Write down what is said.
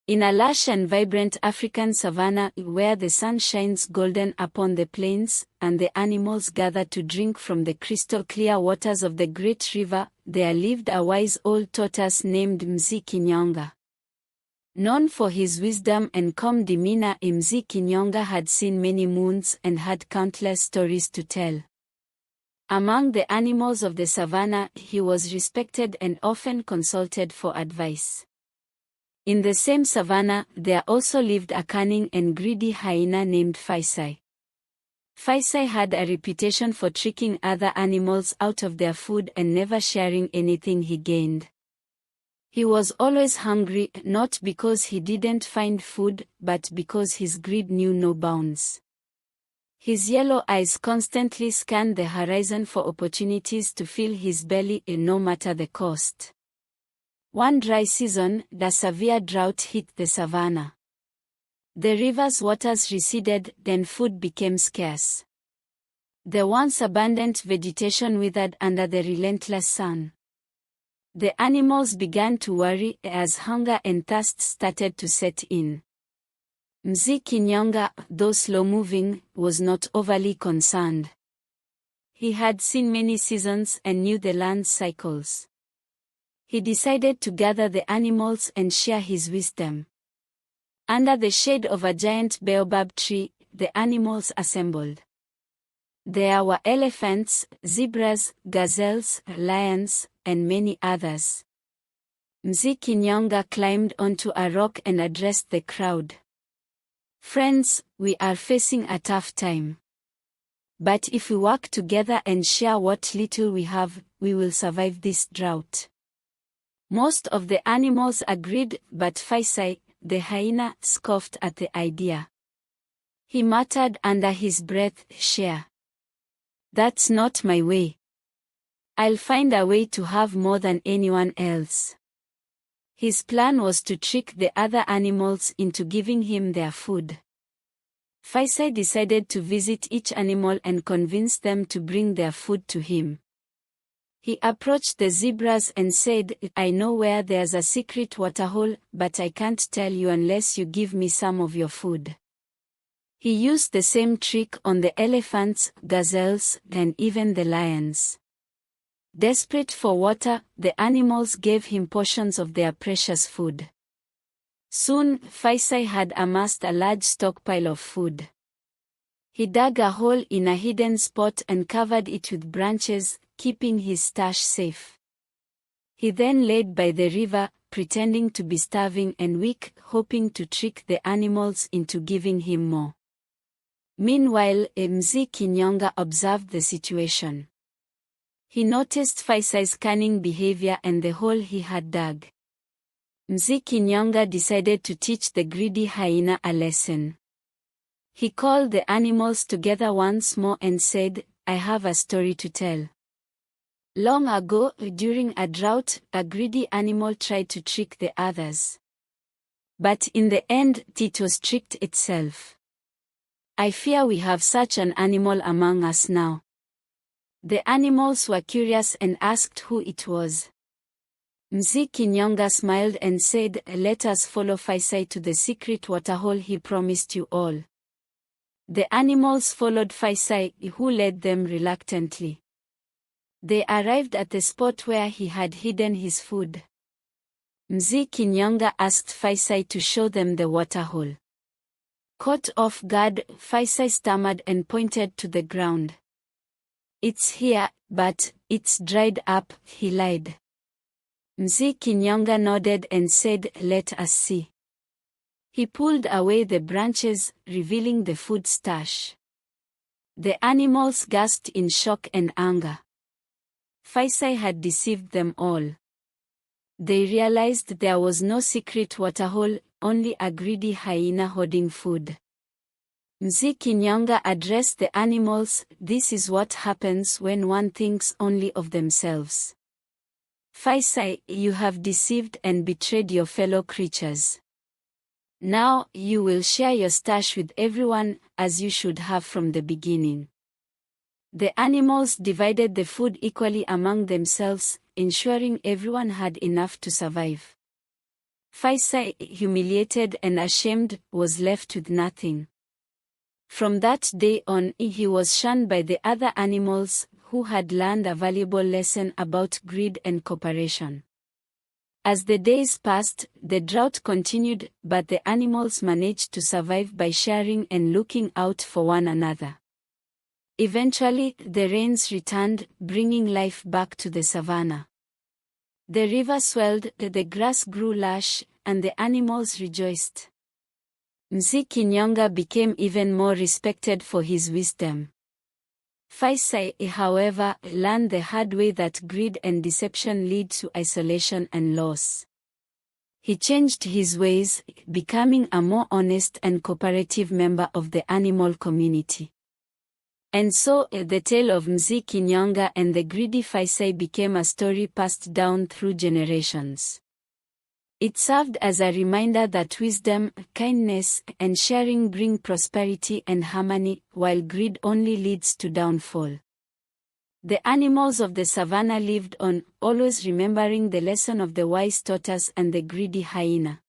In a lush and vibrant African savanna where the sun shines golden upon the plains, and the animals gather to drink from the crystal-clear waters of the great river, there lived a wise old tortoise named Mzee Kinyonga. Known for his wisdom and calm demeanor, Mzee Kinyonga had seen many moons and had countless stories to tell. Among the animals of the savannah, he was respected and often consulted for advice. In the same savannah, there also lived a cunning and greedy hyena named Fisi. Fisi had a reputation for tricking other animals out of their food and never sharing anything he gained. He was always hungry, not because he didn't find food, but because his greed knew no bounds. His yellow eyes constantly scanned the horizon for opportunities to fill his belly, no matter the cost. One dry season, the severe drought hit the savannah. The river's waters receded, then food became scarce. The once abundant vegetation withered under the relentless sun. The animals began to worry as hunger and thirst started to set in. Mzee Kinyonga, though slow-moving, was not overly concerned. He had seen many seasons and knew the land's cycles. He decided to gather the animals and share his wisdom. Under the shade of a giant baobab tree, the animals assembled. There were elephants, zebras, gazelles, lions, and many others. Mzee Kinyonga climbed onto a rock and addressed the crowd. "Friends, we are facing a tough time. But if we work together and share what little we have, we will survive this drought." Most of the animals agreed, but Fisi, the hyena, scoffed at the idea. He muttered under his breath, "Share. That's not my way. I'll find a way to have more than anyone else." His plan was to trick the other animals into giving him their food. Fisi decided to visit each animal and convince them to bring their food to him. He approached the zebras and said, "I know where there's a secret waterhole, but I can't tell you unless you give me some of your food." He used the same trick on the elephants, gazelles, and even the lions. Desperate for water, the animals gave him portions of their precious food. Soon, Fisi had amassed a large stockpile of food. He dug a hole in a hidden spot and covered it with branches, keeping his stash safe. He then laid by the river, pretending to be starving and weak, hoping to trick the animals into giving him more. Meanwhile, Mzee Kinyonga observed the situation. He noticed Fisi's cunning behavior and the hole he had dug. Mzee Kinyonga decided to teach the greedy hyena a lesson. He called the animals together once more and said, "I have a story to tell. Long ago, during a drought, a greedy animal tried to trick the others. But in the end, it was tricked itself. I fear we have such an animal among us now." The animals were curious and asked who it was. Mzee Kinyonga smiled and said, "Let us follow Fisi to the secret waterhole he promised you all." The animals followed Fisi, who led them reluctantly. They arrived at the spot where he had hidden his food. Mzee Kinyonga asked Fisi to show them the waterhole. Caught off guard, Fisi stammered and pointed to the ground. "It's here, but it's dried up," he lied. Mzee Kinyonga nodded and said, "Let us see." He pulled away the branches, revealing the food stash. The animals gasped in shock and anger. Fisi had deceived them all. They realized there was no secret waterhole, only a greedy hyena hoarding food. Mzee Kinyonga addressed the animals, "This is what happens when one thinks only of themselves. Fisi, you have deceived and betrayed your fellow creatures. Now, you will share your stash with everyone, as you should have from the beginning." The animals divided the food equally among themselves, ensuring everyone had enough to survive. Fisi, humiliated and ashamed, was left with nothing. From that day on, he was shunned by the other animals, who had learned a valuable lesson about greed and cooperation. As the days passed, the drought continued, but the animals managed to survive by sharing and looking out for one another. Eventually, the rains returned, bringing life back to the savannah. The river swelled, the grass grew lush, and the animals rejoiced. Mzee Kinyonga became even more respected for his wisdom. Fisi, however, learned the hard way that greed and deception lead to isolation and loss. He changed his ways, becoming a more honest and cooperative member of the animal community. And so, the tale of Mzee Kinyonga and the greedy Fisi became a story passed down through generations. It served as a reminder that wisdom, kindness, and sharing bring prosperity and harmony, while greed only leads to downfall. The animals of the savannah lived on, always remembering the lesson of the wise tortoise and the greedy hyena.